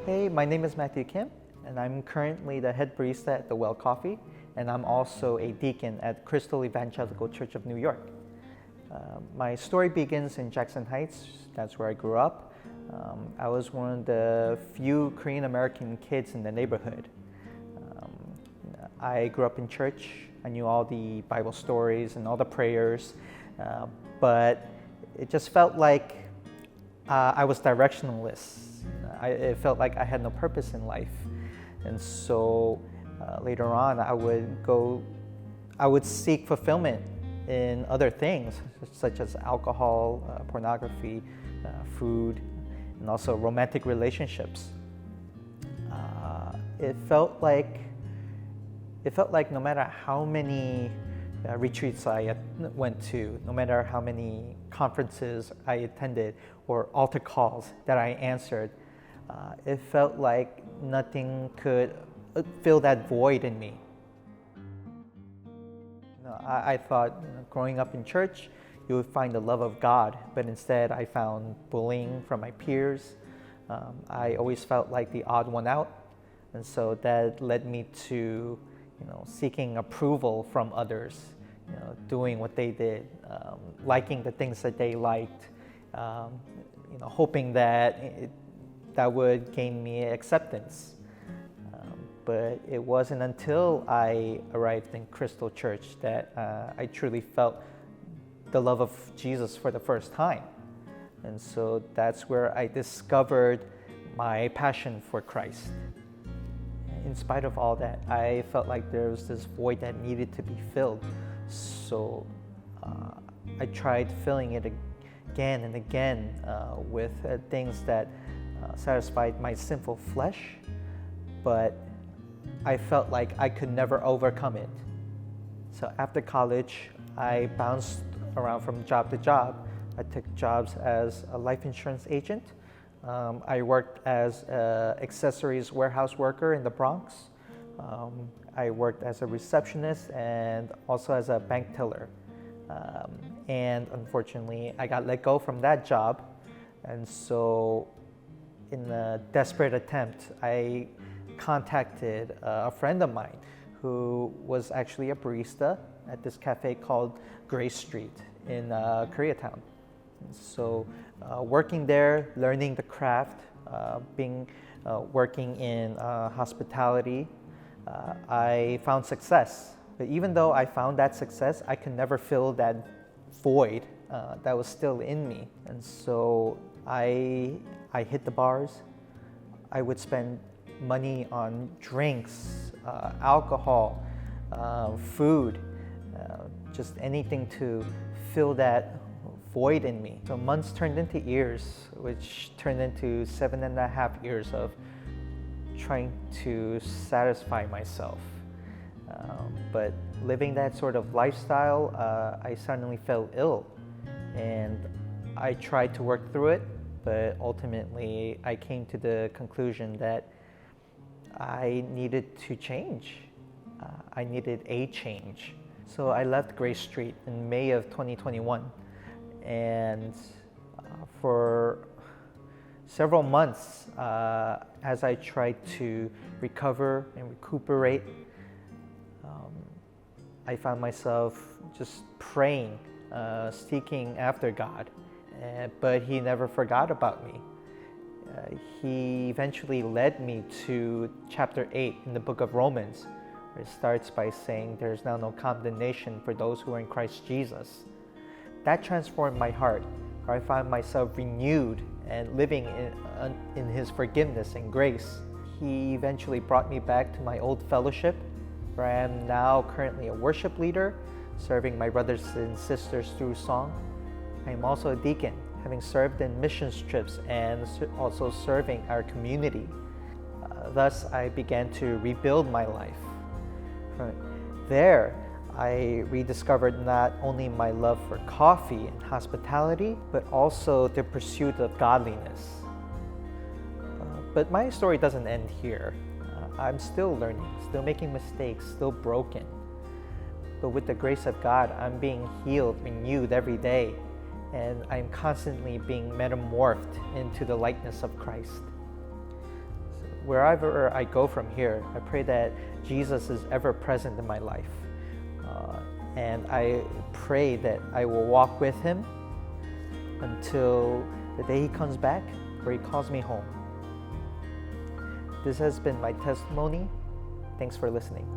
Hey, my name is Matthew Kim, and I'm currently the head barista at The Well Coffee, and I'm also a deacon at Crystal Evangelical Church of New York. My story begins in Jackson Heights. That's where I grew up. I was one of the few Korean American kids in the neighborhood. I grew up in church. I knew all the Bible stories and all the prayers, but it just felt like I was directionless. It felt like I had no purpose in life. And so later on, I would seek fulfillment in other things, such as alcohol, pornography, food, and also romantic relationships. It felt like no matter how many retreats I went to, no matter how many conferences I attended or altar calls that I answered, it felt like nothing could fill that void in me. I thought growing up in church, you would find the love of God, but instead I found bullying from my peers. I always felt like the odd one out, and so that led me to seeking approval from others, doing what they did, liking the things that they liked, hoping that would gain me acceptance. But it wasn't until I arrived in Crystal Church that I truly felt the love of Jesus for the first time. And so that's where I discovered my passion for Christ. In spite of all that, I felt like there was this void that needed to be filled. So I tried filling it again and again with things that satisfied my sinful flesh, but I felt like I could never overcome it. So after college, I bounced around from job to job. I took jobs as a life insurance agent. I worked as an accessories warehouse worker in the Bronx. I worked as a receptionist and also as a bank teller. And unfortunately, I got let go from that job. And so in a desperate attempt, I contacted a friend of mine who was actually a barista at this cafe called Grace Street in Koreatown. So working there, learning the craft, working in hospitality, I found success. But even though I found that success, I could never fill that void that was still in me. And so I hit the bars. I would spend money on drinks, alcohol, food, just anything to fill that void in me. So months turned into years, which turned into 7.5 years of trying to satisfy myself. But living that sort of lifestyle, I suddenly fell ill, and I tried to work through it, but ultimately I came to the conclusion that I needed to change. I needed a change. So I left Grace Street in May of 2021, and for several months, as I tried to recover and recuperate, I found myself just praying, seeking after God, but He never forgot about me. He eventually led me to chapter 8 in the book of Romans, where it starts by saying, "There is now no condemnation for those who are in Christ Jesus." That transformed my heart, where I found myself renewed and living in His forgiveness and grace. He eventually brought me back to my old fellowship, where I am now currently a worship leader, serving my brothers and sisters through song. I am also a deacon, having served in missions trips and also serving our community. Thus, I began to rebuild my life. From there, I rediscovered not only my love for coffee and hospitality, but also the pursuit of godliness. But my story doesn't end here. I'm still learning, still making mistakes, still broken. But with the grace of God, I'm being healed, renewed every day, and I'm constantly being metamorphed into the likeness of Christ. wherever I go from here, I pray that Jesus is ever present in my life. And I pray that I will walk with him until the day he comes back or he calls me home. This has been my testimony. Thanks for listening.